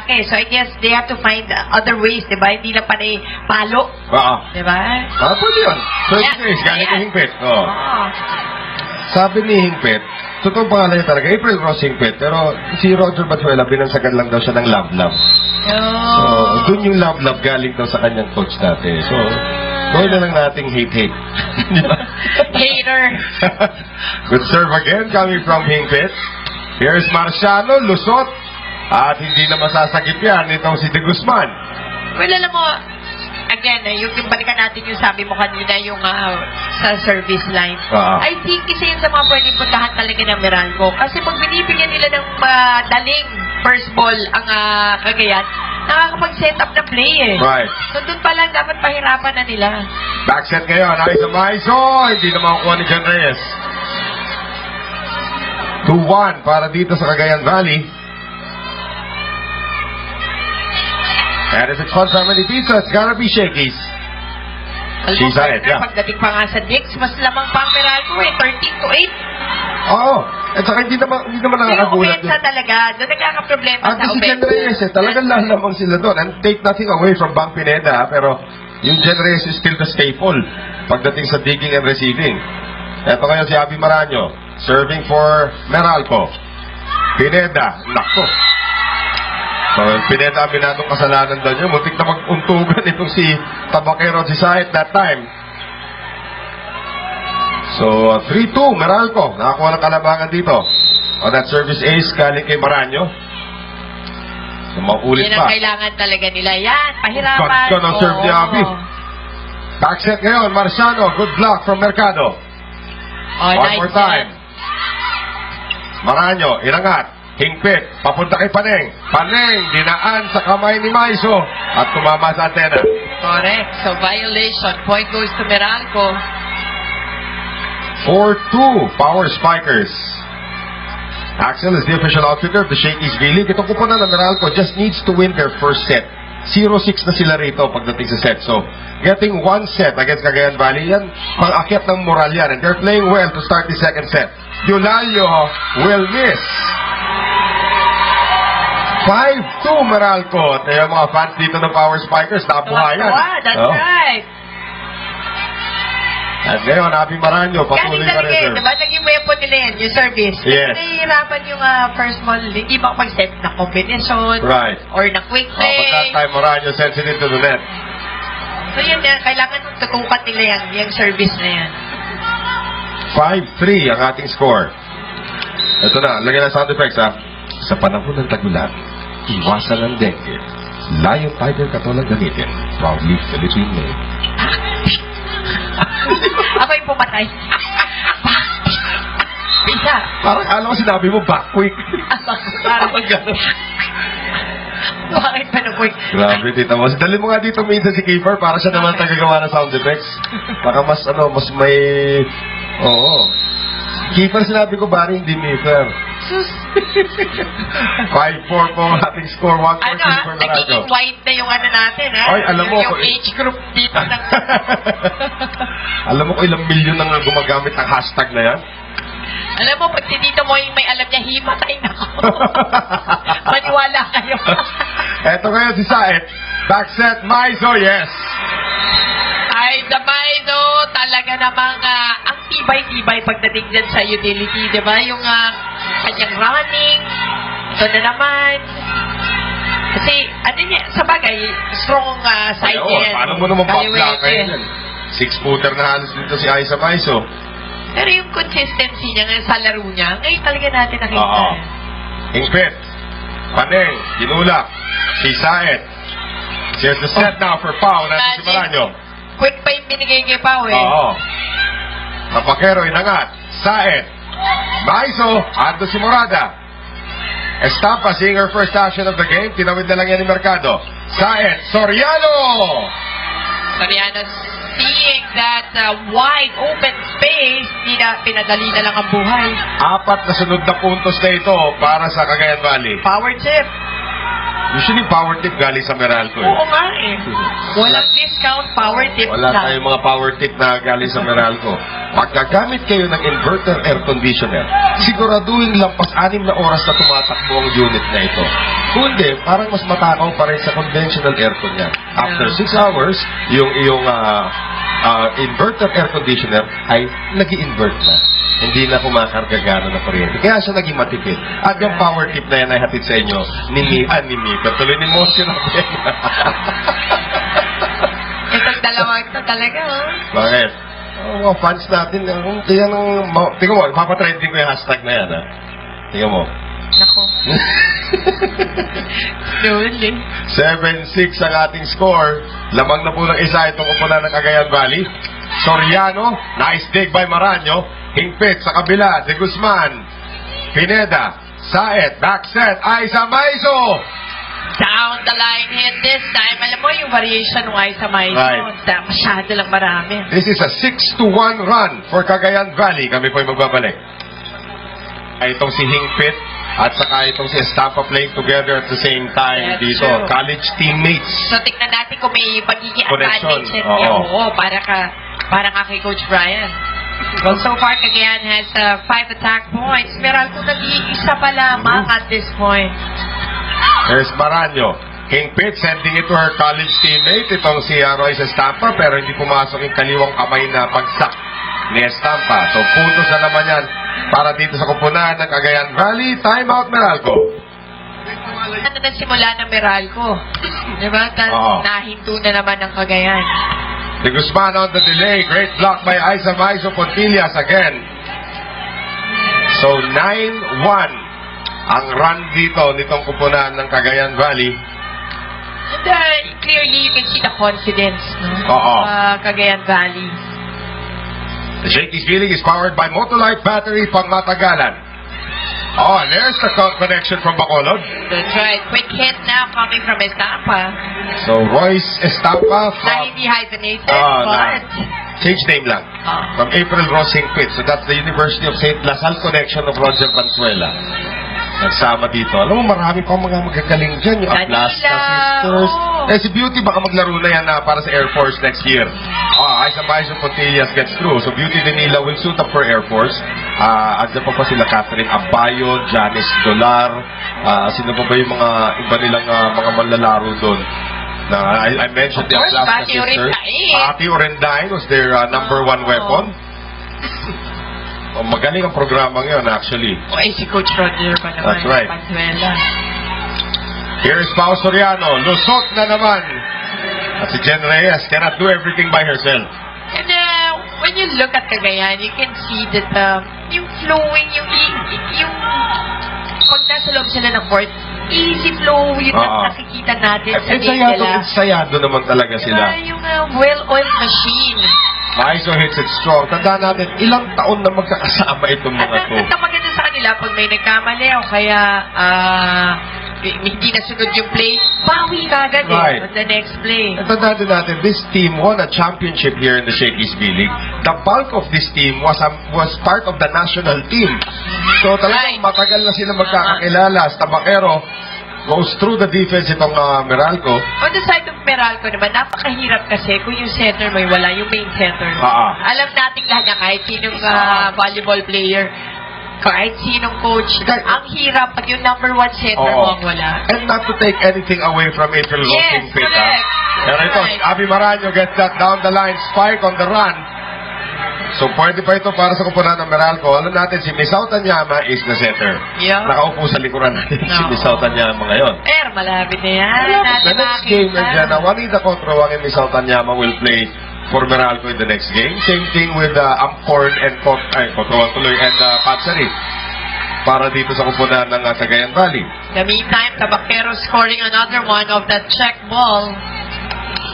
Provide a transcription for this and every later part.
malaki. So I guess they have to find other ways, di ba? Hindi na panay palo. Oo. Di ba? Pwede yun. So, guys, galing kay Hingpit. Oo. Sabi ni Hingpit, totoo pangalan niya talaga, April Rose Hingpit, pero si Roger Batuela, binansagan lang daw siya ng love-love. So, dun yung love-love galing daw sa kanyang coach dati. So, gawin na lang nating hate-hate. Hater. Good serve again coming from Hingpit. Here's Marciano, lusot. At hindi na masasagip yan itong si De Guzman. Well, alam mo, again, yung balikan natin yung sabi mo kanina, yung sa service line. I think isa yun sa mga pwedeng puntahan talaga ng Meralco. Kasi pag binibigyan nila ng daling first ball ang Cagayan, nakakapag-set up na play eh. Right. So doon pa lang dapat pahirapan na nila. Backset ngayon, Aiza Maiso. Hindi na makukuha ni John Reyes. 2-1 para dito sa Cagayan Valley. And if it's fun family pizza, it's gotta be Shakey's. She's on it, yeah. Pagdating pa nga sa Dix, mas lamang pang Meralco eh, 13-8. Oo. At saka hindi naman nakakagulat. Pero talaga, doon nagkakaproblema sa si Jen Reyes, talagang lalamang sila doon. And take nothing away from Bang Pineda, pero yung Jen Reyes is still the staple pagdating sa digging and receiving. Ito ngayon si Abby Maraño, serving for Meralco. Pineda, nako. So, Pineda, aminadong kasalanan daw niya. Muntik na mag-untugan itong si Tabakero si Saet that time. So, 3-2, Meralco. Nakakuha ng kalabangan dito. On that service ace, galing kay Maraño. So, maulit yan pa. Yan ang kailangan talaga nila. Yan, pahirapan. Ganda ng serve ni Abby. Backset ngayon, Marciano. Good block from Mercado. One more time. Maraño, inangat. Hingpit, papunta kay Paneng. Paneng, dinaan sa kamay ni Maiso at tumama sa antena. Correct. So, violation. Point goes to Meralco. 4-2, Power Spikers. Axel is the official outfitter of the Shakey's V-League. Itong kupunan ng Meralco just needs to win their first set. 0-6 na sila rito pagdating sa set. So, getting one set against Cagayan Valley, yan, pang-akyat ng moral yan. And they're playing well to start the second set. Yulalio will miss. 5-2 Meralco. At yung mga fans dito ng Power Spikers, nabuhayan. That's right. At ngayon, Abby Maraño, patuloy ka rin, sir. Diba? Naging weapon nila yan, yung service. Yes. Nahihirapan yung first ball. Hindi ba mag-set na combination? Right. Or na quick play? But that time, Maraño sensitive to the net. So yun, kailangan tutukan nila yung service na yan. 5-3 ang ating score. Ito na, lagyan ng sound effects, ha. Sa panahon ng tagulan, iwasan ang dengue. Lion Tiger Katolang gamitin. Proudly Philippine made. Ako yung pumatay. Isa. Parang alam ko sinabi mo, back quick. Parang gano'n. Bakit pa na quick? Grabe, tita mo. Dali mo nga dito minsan si Kiefer para siya naman tagagawa ng sound effects. Baka mas may... Oo. Kiefer sinabi ko, Barry, hindi Kiefer. 5-4 po ang ating score. 1-4 for Meralco. Nagiging white na yung natin, ha? Ay, alam mo. Yung age group dito ng... Alam mo ko ilang milyon nang gumagamit ng hashtag na yan? Alam mo, pag si Tito mo yung may alam niya, himatay na ako. Maniwala kayo. Eto ngayon si Saet. Backset, Maiso, yes. Ay, sa Maiso, talaga namang ang tibay-tibay pagdating dyan sa utility, di ba? Yung kanyang running, ito na naman. Kasi, ano niya, sa bagay, strong side yan. Paano mo naman pa-block yan? 6-footer na halos dito si Aiza Maiso. Pero yung consistency niya ngayon sa laro niya, ngayon talaga natin nakita. Hingpit. Paneng, ginulak. Si Saet. Here's the set now for Pao. Natin si Maraño. Quick pa yung binigay kay Pao eh. Oo. Kapakero, inangat. Saet. Maiso, ando si Morada. Estampa, seeing her first action of the game. Tinawid na lang yan ni Mercado. Saet, Soriano! Soriano seeing that wide open space, pinadali na lang ang buhay. 4 na sunod na puntos na ito para sa Cagayan Valley. Power tip. Usually power tip galing sa Meralco. Oo nga eh. Walang discount, power tip. Wala tayong mga power tip na galing sa Meralco. Pagkagamit kayo ng inverter air conditioner, siguraduhin lampas 6 na oras na tumatakbo ang unit na ito. Kundi, parang mas matakaw pa rin sa conventional aircon niya. After 6 hours, yung iyong inverter air conditioner ay nag-i-invert na. Hindi na kumakarga gano'n ng kuryente. Kaya siya naging matipid. At yung power tip na yan ay hatid sa inyo ni Mika. Tuloy ni Motion natin. Itong dalawang ito talaga, oh. Bakit? Mga fans natin. Tingnan mo, papatrending ko yung hashtag na yan, ha? Tingnan mo. Nako. Noon eh. 7-6 ang ating score. Lamang na po ng isa itong upunan ng Cagayan Valley. Soriano, nice dig by Maranyo. Hingpit sa kabila, De Guzman. Pineda, Saet, back set, Aiza Maizo. Down the line hit this time. Alam mo yung variation ng Aiza Maizo. Right. Masyado lang marami. This is a 6-1 run for Cagayan Valley. Kami po ay magbabalik. Ay itong si Hingpit at saka itong si Estampa playing together at the same time. That's dito. true. College teammates. So, tignan natin kung may pagiging Connection. advantage. Oo. Oo, para ka kay Coach Brian. Well, so far, Cagayan has 5 attack points. Meralco nag-iisa pa lamang at this point. There's Maranyo. Hingpit sending it to her college teammate. Itong si Royce Estampa pero hindi pumasok yung kaliwang kamay na pagsak ni Estampa. So, puntos na naman yan para dito sa kupunan ng Cagayan Valley. Time out, Meralco. Ano na simula ng Meralco? Diba? Oo. Nahinto na naman ng Cagayan. De Guzman on the delay. Great block by Aiza Maizo Pontillas again. So, 9-1 ang run dito nitong kupunan ng Cagayan Valley. And clearly, you can see the confidence no? Oo. Cagayan Valley. The Shakey's Feeling is powered by Motolite Battery Pangmatagalan. Oh, and there's the connection from Bacolod. That's right. Quick hit now coming from Estampa. So, Royce Estampa Na from... hindi hyphenated, but... Change name lang. From April Rose Hingpit. So, that's the University of St. Lasal connection of Roger Panzuela. Nagsama dito. Alam mo, marami pa mga magagaling dyan. Yung Atlaska Sisters. Eh, si Beauty, baka maglaro na yan para sa Air Force next year. Aiza Maizo Pontillas gets through. So, Beauty Vanilla will suit up for Air Force. Andyan pa sila Catherine Abayo, Janice Dolar. Sino pa ba yung mga iba nilang mga manlalaro doon? I mentioned the Atlaska Sisters. Pati Orendain was their number 1 weapon. Magaling ang programang yun, actually. Si Coach Roger pa naman. That's right. Panzuela. Here's Pao Soriano. Lusot na naman. At si Jen Reyes cannot do everything by herself. And when you look at Cagayan, you can see that yung flowing, yung pag nasa loob sila ng court, easy flow yun ang nakikita natin sa game nila. Ensayado naman talaga sila. Yung well-oiled machine. Maizo hits it strong. Tandaan natin, ilang taon na magkakasama itong mga to. At maganda sa kanila, pag may nagkamali o kaya hindi nasunod yung play, bawi ka agad on the next play. At tandaan natin, this team won a championship here in the Shakey's B-League. The bulk of this team was part of the national team. So talagang matagal na sila magkakakilala. Tabakero goes through the defense itong Meralco. On the side of Meralco naman, napakahirap kasi kung yung center may wala, yung main center. Alam natin lahat na kahit sinong volleyball player, kahit sinong coach, ang hirap pag yung number 1 center mo ang wala. And not to take anything away from April Rosing Pita. Correct. Pero ito, Abby Maranyo gets that down the line, spike on the run. So, pwede pa ito para sa kupunan ng Meralco. Alam natin, si Misao Tanyama is the center. Yeah. Nakaupo sa likuran natin si Misao Tanyama ngayon. Pero malapit na yan. The next game, Juanita Controang and Misao Tanyama will play for Meralco in the next game. Same thing with Amcorn and Controang tuloy and Patsari para dito sa kupunan ng Cagayan Valley. The meantime, Tabakero scoring another one of that check ball.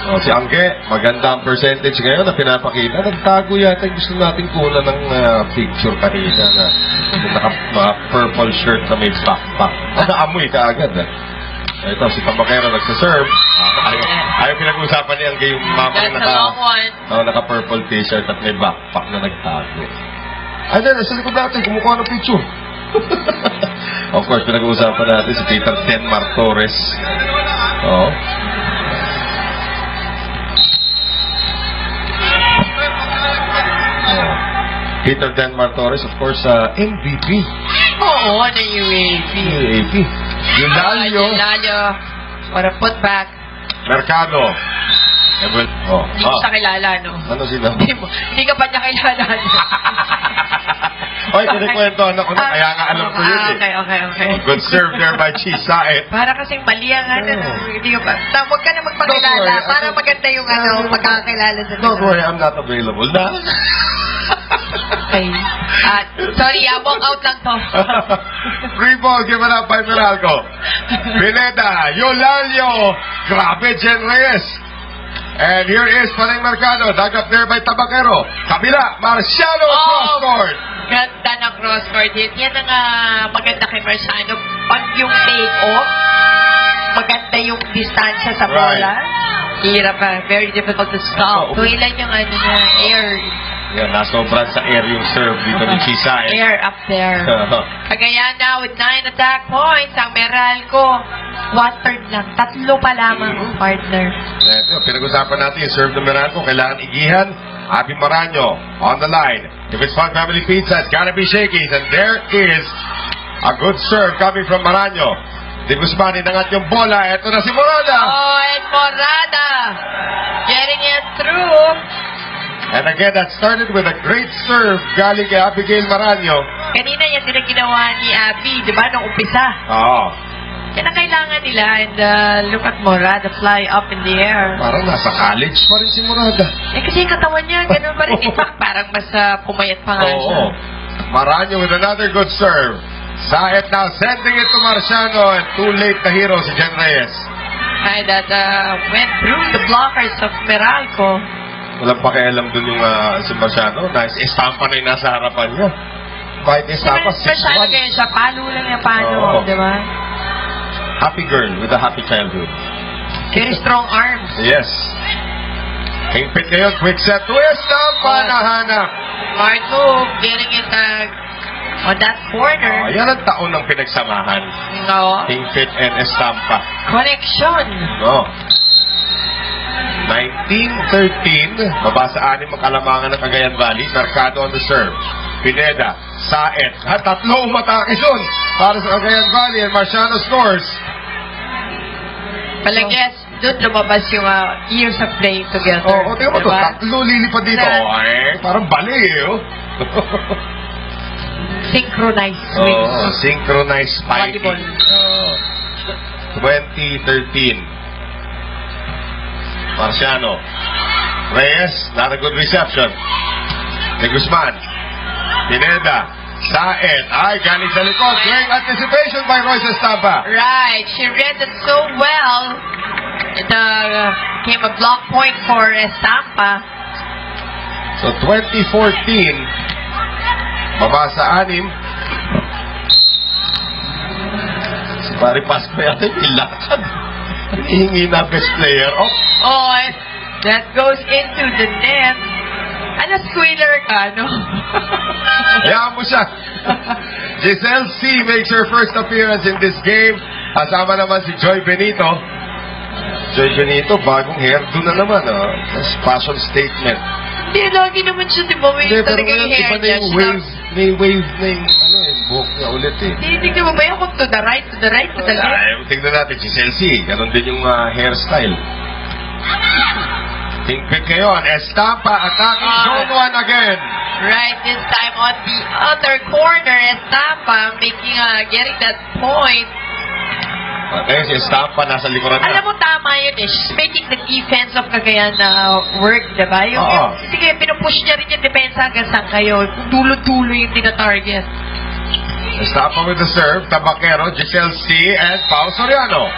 Si Angge, maganda ang percentage ngayon na pinapakita. Nagtago yata gusto natin kunan ng picture kanina na naka-purple shirt na may backpack. Naamoy ka agad. Ito, si Tabakero nagsaserve. Ayaw pinag-usapan ni Angge yung mama na naka-purple t-shirt at may backpack na nagtago. Ay, dahil, sa likod natin, kumukuha ng picture. Of course, pinag-uusapan natin si Peter Denmar Torres. Peter Denmar Torres, of course, MVP. Oo, UAP. Yulalio. Yulalio. What a putback. Mercado. Hindi ko siya kilala, no? Ano sila? Hindi ka pa niya kilala. Oy, kinikwento ko na, kaya nga alam ko yun eh. Okay. Good serve there by Chisaet. Para kasing mali ang hindi ko pa. Huwag ka na magpakilala para maganda yung pagkakilala sa Don't worry, I'm not available na. Okay. Sorry, walk out lang to. Free ball given up by Meralco. Pineda, Yulalio. Grabe, Jen Reyes. And here is Paling Mercado. Dug up there by Tabaquero. Kabila, Marciano cross-court. Ganda na cross-court hit. Yan ang maganda kay Marciano. Pag yung take-off, maganda yung distansya sa bola. Hirap pa. Very difficult to stop. So, ilan yung air. Yan, nasobran sa air yung serve dito ni Chisaet. Air up there. Cagayan now with 9 attack points. Ang Meralco, 1/3 lang. 3 pa lamang ang partner. Ito, pinag-usapan natin yung serve ng Meralco. Kailangan igihan. Abi Maraño on the line. If it's Fun Family Pizza, it's gotta be Shakey's. And there is a good serve coming from Maraño. Di Guzman, inangat yung bola. Ito na si Morada. And Morada getting it through. And again, that started with a great serve galing kay Abigail Maraño. Kanina yan din ang ginawa ni Abby, di ba, nung umpisa. Oo. Yan ang kailangan nila. And look at Morada fly up in the air. Parang nasa college pa rin si Morada. Kasi yung katawan niya, ganun pa rin. In fact, parang mas pumayat pa nga siya. Oo. Maraño with another good serve. Saet now sending it to Marciano, and too late the hero si Jen Reyes. And that went through the blockers of Meralco. Walang pakialam dun yung si Marciano. Nice estampa na yung nasa harapan niya. Kahit estampa, 6'1". Marciano ganyan siya. Palo lang yung palo. Di ba? Happy girl with a happy childhood. Very strong arms. Yes. Hingpit ngayon. Quick set to estampa. Nahanap. Smart move. Getting it on that corner. Yan ang taon ng pinagsamahan. No. Hingpit and estampa. Connection. No. 1913, babasa 6 ang kalamangan ng Cagayan Valley. Mercado on the serve. Pineda, Saet. Tatlo umatake doon para sa Cagayan Valley, and Marciano scores. Palagyan, doon lumabas yung years of playing together. Oo, tingnan mo to. Tatlo lilipad dito. Parang bali eh. Synchronized swings. Synchronized spiking. 2013. Marciano. Reyes, not a good reception. De Guzman. Pineda. Saet. Ay, galing sa likod. Great anticipation by Royce Estampa. Right. She read it so well. It came a block point for Estampa. So, 2014. Mabasa 6. Si Pari Pasco yata yung ilakad. Hinihingi na best player. Oh, that goes into the net. Ano, squealer ka, no? Hayaan mo siya. Giselle C. makes her first appearance in this game. Kasama naman si Joy Benito. Joy Benito, bagong hairdo na naman. Fashion statement. Hindi, lagi naman siya, di ba? May talagang hair niya. May wave na yung buhok niya ulit eh. Hindi mo ba yung to the right, to the right, to the left? Tingnan natin, Giselle C. Ganon din yung hairstyle. Hingpit ngayon. Estampa attacking zone 1 again. Right, this time on the other corner, Estampa making, getting that point. Okay, si Estampa nasa likuran na. Alam mo, tama yun eh. She's making the defense of Cagayan work, diba? Sige, pinupush niya rin yung depensa hanggang saan kayo. Dulo-dulo yung tina-target. Estampa with the serve. Tabaquero, Giselle C. and Pao Soriano.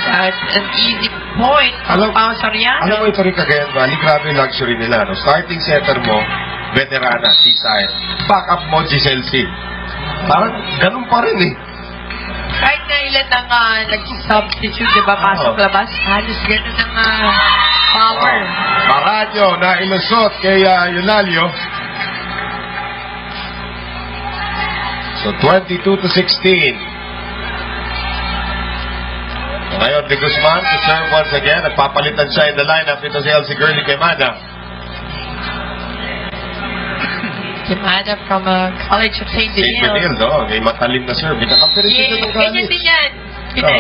That's an easy point from Pao Soriano. Alam mo ito rin Cagayan Valley, grabe yung luxury nila. No? Starting setter mo, veterana, Chisaet. Backup mo, Giselle C. Parang ganun pa rin eh. Kahit na ilan ang nag-substitute, diba, pasok-labas, halos ganun ang power. Maraño na ilusot kay Yulalio. So, 22-16. Ngayon, De Guzman to serve once again. Nagpapalitan siya in the lineup. Ito si Elsie Gurley kay Mada. Quemada from College of St. St. Benil, no? May matalim na serve. Nakapirin Yeah, dito ng ganyan college. din yan.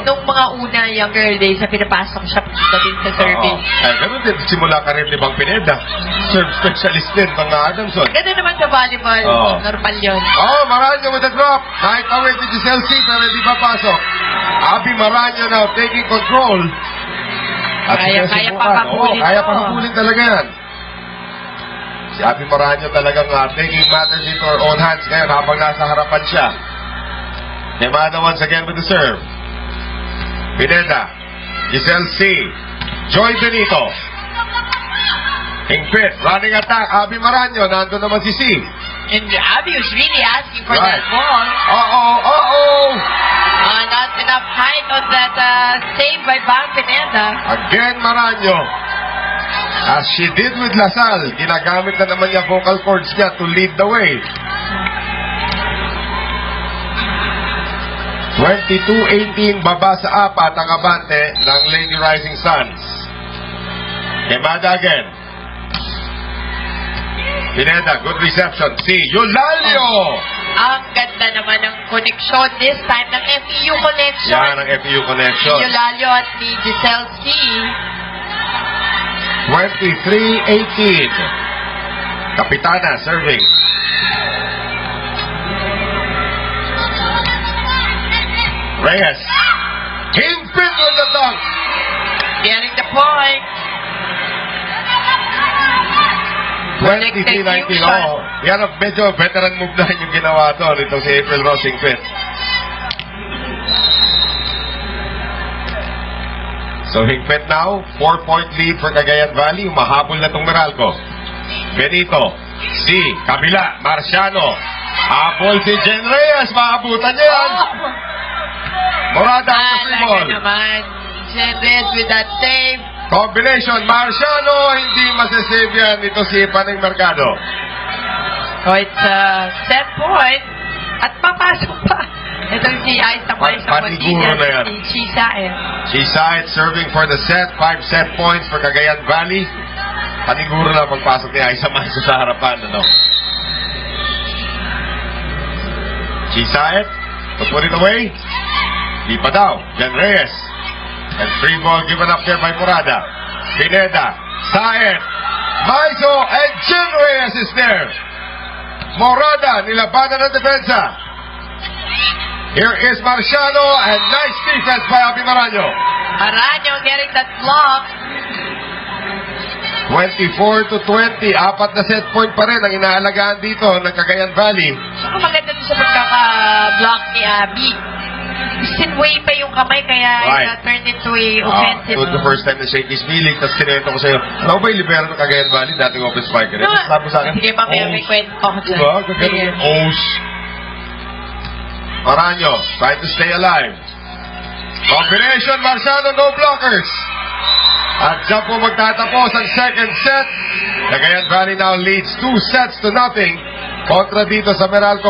Nung mga una, younger days, na pinapasok siya pagdating sa service. Ay, ganun din. Simula ka rin ni Bang Pineda. Serve specialist din, mga Adamson. Ganun naman sa volleyball. Normal yun. Maranyo with the drop. Night away to Giselle C. Pero hindi papasok. Abby Maranyo now taking control. At Kaya pa habulin kaya to. pa habulin talaga yan. Si Abby Maranyo talagang taking matters into her own hands ngayon habang nasa harapan siya. Nemada once again with the serve. Pineda, Giselle C. Joy Benito. Hingpit, running attack. Abby Maranyo, nandun naman si C. And Abby was really asking for that ball. Not enough height on that save by Bang Pineda. Again, Maranyo. As she did with Lasal, ginagamit na naman niya vocal cords niya to lead the way. 22-18, baba sa apat ang abante ng Lady Rising Suns. Quemada again. Pineda, good reception. Si Eulalio! Ang ganda naman ng connection this time ng FEU connection. Yan ang FEU connection. Eulalio at ni Giselle C. 23-18. Kapitana serving. Reyes. Kingpin with the dunk. Getting the point. 23-19. Yan ang medyo veteran move na yung ginawa doon. Itong si April Rose Kingpin. So Hingpit now, 4-point lead for Cagayan Valley. Mahabol na itong Meralco. Benito. Si kabila. Marciano. Habol si Jen Reyes. Maabutan niya yan. Morada ang ball. Naman. Jen Reyes with that save. Combination. Marciano. Hindi masasave yan. Ito si Paneng Mercado. So it's set point. At papasok pa. Itong si Aiza Paniguro na yan. Si Chisaet. Chisaet serving for the set. 5 set points for Cagayan Valley. Paniguro na pagpasok ni Aiza Manso sa harapan. Chisaet. To put it away. Di pa daw. Jen Reyes. And free ball given up there by Morada. Pineda. Saet. Maiso. And Jen Reyes is there. Morada. Nilabanan ng depensa. Here is Marciano. And nice defense by Abby Maranyo. Maranyo getting that block. 24-20. Apat na set point pa rin ang inaalagaan dito ng Cagayan Valley. Saka maganda doon sa pagkaka-block ni Abby. Sinway pa yung kamay kaya turn into a offensive. The first time na siya ikismilig, tapos kinento ko sa'yo, ano ba yung libero ng Cagayan Valley? Dating open spiker. No. Tapos sabi sa akin, sige, mamaya may kwento ko dyan. diba? Gagano yung O's. Maranyo, trying to stay alive. Combination, Marciano, no blockers. At dyan po magtatapos ang second set. Cagayan Valley now leads 2 sets to nothing kontra dito sa Meralco.